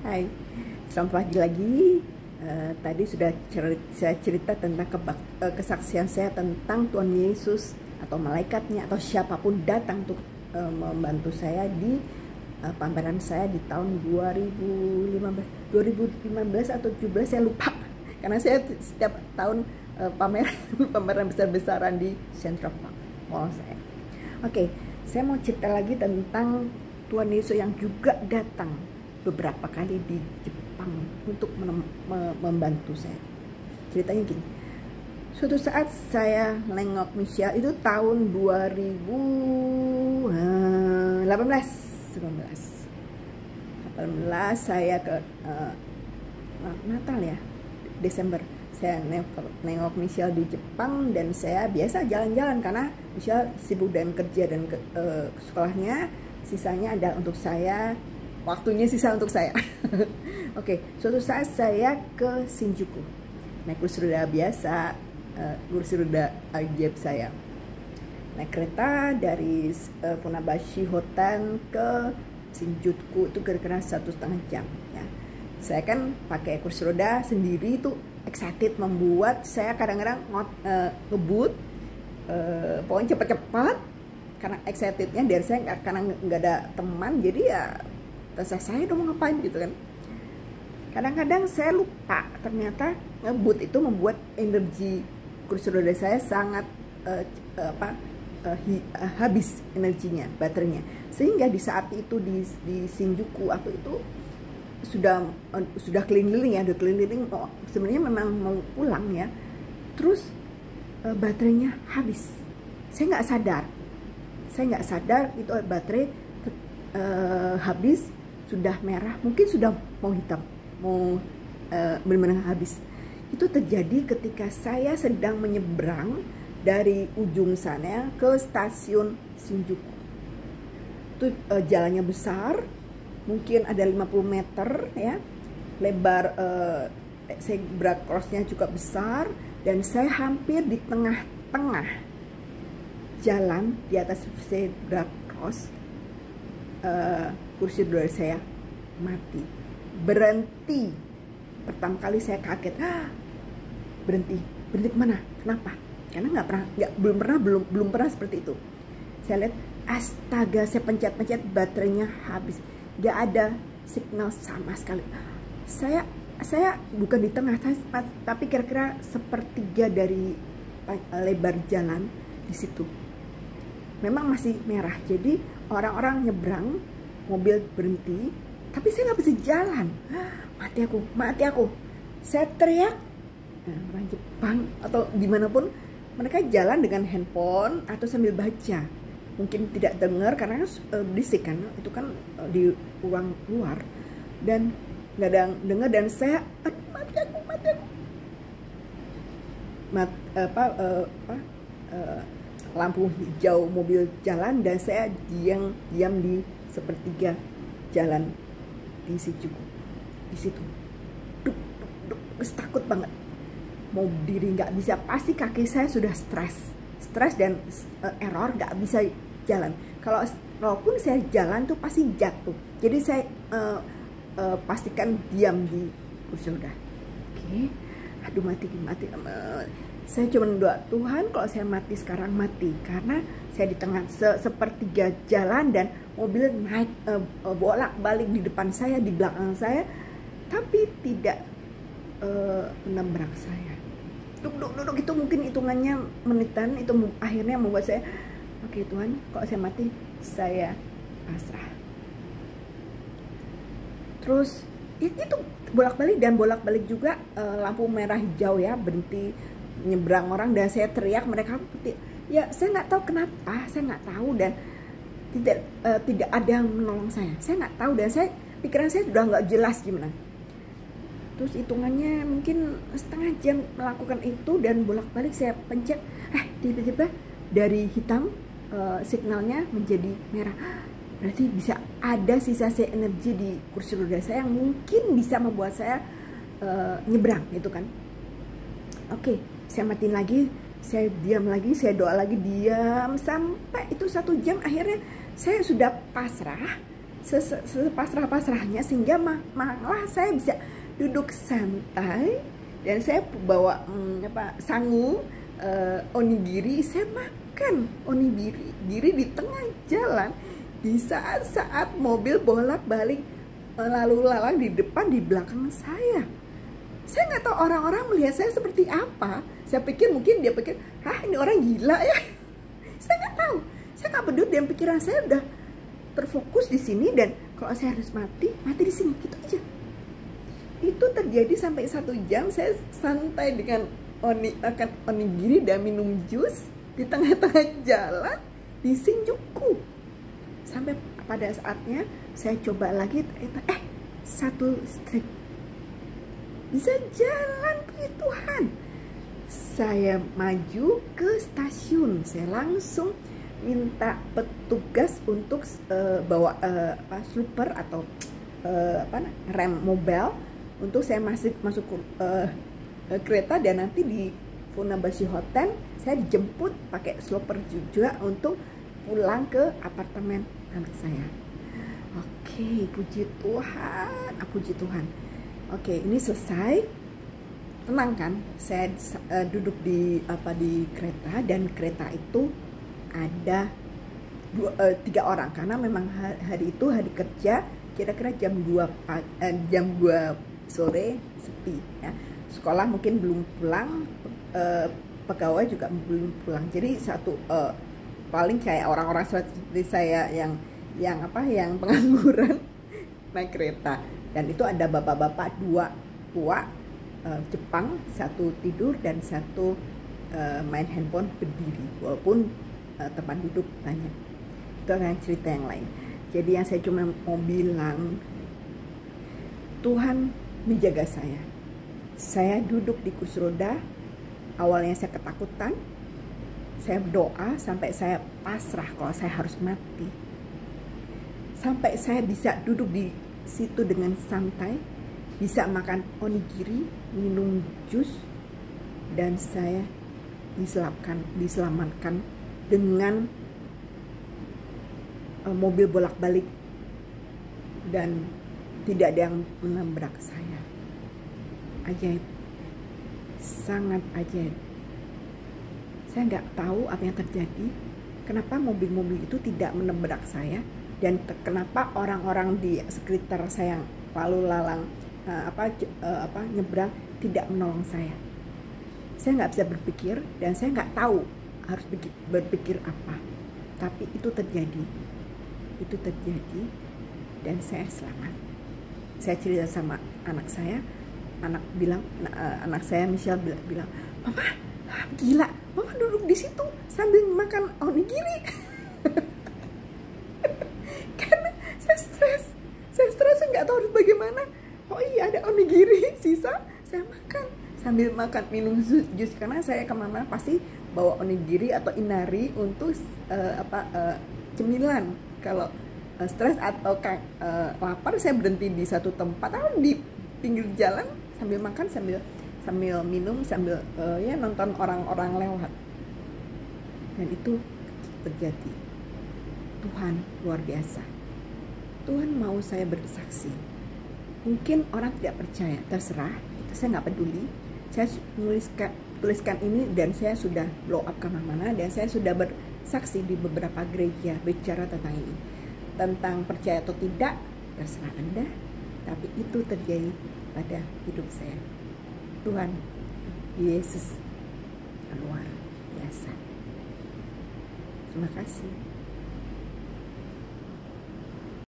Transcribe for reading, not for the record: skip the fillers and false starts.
Hai, selamat pagi lagi. Tadi sudah saya cerita tentang kesaksian saya tentang Tuhan Yesus atau malaikatnya atau siapapun datang untuk membantu saya di pameran saya di tahun 2015 atau 17, saya lupa. Karena saya setiap tahun pameran besar-besaran di Central Park Mall saya. Oke, saya mau cerita lagi tentang Tuhan Yesus yang juga datang beberapa kali di Jepang untuk membantu saya. Ceritanya gini, suatu saat saya nengok Michelle, itu tahun 2018 saya ke Natal ya, Desember. Saya nengok Michelle di Jepang dan saya biasa jalan-jalan karena Michelle sibuk dengan kerja dan sekolahnya, sisanya adalah untuk saya. Waktunya sisa untuk saya. Oke, suatu saat saya ke Shinjuku naik kursi roda biasa, kursi roda ajaib saya. Naik kereta dari Funabashi Hotel ke Shinjuku itu kira-kira 1,5 jam ya. Saya kan pakai kursi roda sendiri, itu excited membuat saya kadang-kadang ngebut, pokoknya cepat-cepat karena excitednya dari saya, karena nggak ada teman, jadi ya terserah saya dong mau ngapain gitu kan. Kadang-kadang saya lupa, ternyata ngebut itu membuat energi kursi roda saya sangat habis energinya, baterainya, sehingga di saat itu di Shinjuku waktu itu sudah keliling ya, udah keliling, sebenarnya memang mau pulang ya, terus baterainya habis. Saya nggak sadar itu baterai habis, sudah merah, mungkin sudah mau hitam, mau benar-benar habis. Itu terjadi ketika saya sedang menyeberang dari ujung sana ke stasiun Shinjuku. Itu jalannya besar, mungkin ada 50 meter ya, lebar, zebra crossnya juga besar, dan saya hampir di tengah-tengah jalan di atas zebra cross. Kursi roda saya mati, berhenti. Pertama kali saya kaget, berhenti kemana? Kenapa? Karena belum pernah seperti itu. Saya lihat, astaga, saya pencet baterainya habis, gak ada signal sama sekali. Saya bukan di tengah, tapi kira-kira sepertiga dari lebar jalan di situ. Memang masih merah, jadi orang-orang nyebrang, mobil berhenti, tapi saya nggak bisa jalan. Mati aku. Saya teriak. Orang Jepang atau dimanapun, mereka jalan dengan handphone atau sambil baca. Mungkin tidak dengar karena berisik kan, itu kan di ruang luar, dan nggak ada yang dengar. Dan saya mati aku. Lampu hijau mobil jalan, dan saya diam di sepertiga jalan di Shinjuku. Di situ takut banget, mau berdiri nggak bisa, pasti kaki saya sudah stres dan error, nggak bisa jalan. Kalaupun saya jalan tuh pasti jatuh, jadi saya pastikan diam di kursi roda. Oke. Aduh, mati. Saya cuma doa, Tuhan, kalau saya mati sekarang, mati, karena saya di tengah sepertiga jalan dan mobil naik bolak-balik di depan saya, di belakang saya, tapi tidak menabrak saya. Duduk itu mungkin hitungannya menitan, itu akhirnya membuat saya, oke Tuhan, kalau saya mati, saya pasrah. Terus itu bolak-balik juga, lampu merah hijau ya, berhenti nyebrang orang, dan saya teriak, mereka ya, saya nggak tahu kenapa, saya nggak tahu, dan tidak ada yang menolong saya nggak tahu, dan pikiran saya sudah nggak jelas gimana. Terus hitungannya mungkin setengah jam melakukan itu, dan bolak-balik saya pencet, tiba-tiba dari hitam signalnya menjadi merah. Berarti bisa ada sisa energi di kursi roda saya yang mungkin bisa membuat saya nyebrang gitu kan. Oke, saya matiin lagi, saya diam lagi, saya doa lagi, diam sampai itu 1 jam. Akhirnya saya sudah pasrah, sepasrah-pasrahnya, sehingga malah saya bisa duduk santai dan saya bawa sangu onigiri. Saya makan onigiri di tengah jalan di saat mobil bolak-balik lalu lalang di depan di belakang saya. Saya nggak tahu orang-orang melihat saya seperti apa. Saya pikir mungkin dia pikir, ini orang gila ya. Saya nggak tahu. Saya nggak peduli, dan pikiran saya udah terfokus di sini, dan kalau saya harus mati di sini, gitu aja. Itu terjadi sampai 1 jam saya santai dengan makan onigiri dan minum jus di tengah-tengah jalan di Shinjuku. Sampai pada saatnya saya coba lagi, satu strip bisa jalan, puji Tuhan. Saya maju ke stasiun, saya langsung minta petugas untuk bawa slooper atau rem mobil untuk saya masuk kereta, dan nanti di Funabashi Hotel saya dijemput pakai slooper juga untuk pulang ke apartemen anak saya. Oke, puji Tuhan, puji Tuhan. Oke, ini selesai. Tenang kan? Saya duduk di kereta, dan kereta itu ada 3 orang, karena memang hari itu hari kerja, kira-kira jam 2 sore sepi ya. Sekolah mungkin belum pulang, pegawai juga belum pulang. Jadi paling kayak orang-orang seperti saya yang pengangguran naik kereta. Dan itu ada bapak-bapak 2 tua Jepang, 1 tidur dan 1 main handphone berdiri, walaupun tempat duduk banyak. Itu adalah cerita yang lain. Jadi yang saya cuma mau bilang, Tuhan menjaga saya. Saya duduk di kursi roda. Awalnya saya ketakutan. Saya berdoa sampai saya pasrah kalau saya harus mati. Sampai saya bisa duduk di situ dengan santai, bisa makan onigiri, minum jus, dan saya diselamatkan dengan mobil bolak-balik, dan tidak ada yang menabrak saya. Ajaib, sangat ajaib. Saya nggak tahu apa yang terjadi, kenapa mobil-mobil itu tidak menabrak saya, dan kenapa orang-orang di sekitar saya yang lalu lalang nyebrang tidak menolong saya. Saya nggak bisa berpikir, dan saya nggak tahu harus berpikir apa. Tapi itu terjadi, dan saya selamat. Saya cerita sama anak saya, anak saya Michelle bilang, "Mama, gila, Mama duduk di situ sambil makan onigiri." Karena saya stres, saya nggak tahu harus bagaimana. Oh iya, ada onigiri sisa, saya makan sambil minum jus, karena saya kemana pasti bawa onigiri atau inari untuk cemilan. Kalau stres atau lapar, saya berhenti di satu tempat atau di pinggir jalan sambil makan, sambil minum, sambil nonton orang-orang lewat. Dan itu terjadi. Tuhan luar biasa. Tuhan mau saya bersaksi. Mungkin orang tidak percaya, terserah, itu saya nggak peduli. Saya tuliskan ini, dan saya sudah blow up kemana-mana, dan saya sudah bersaksi di beberapa gereja bicara tentang ini. Tentang percaya atau tidak, terserah Anda, tapi itu terjadi pada hidup saya. Tuhan Yesus luar biasa. Terima kasih.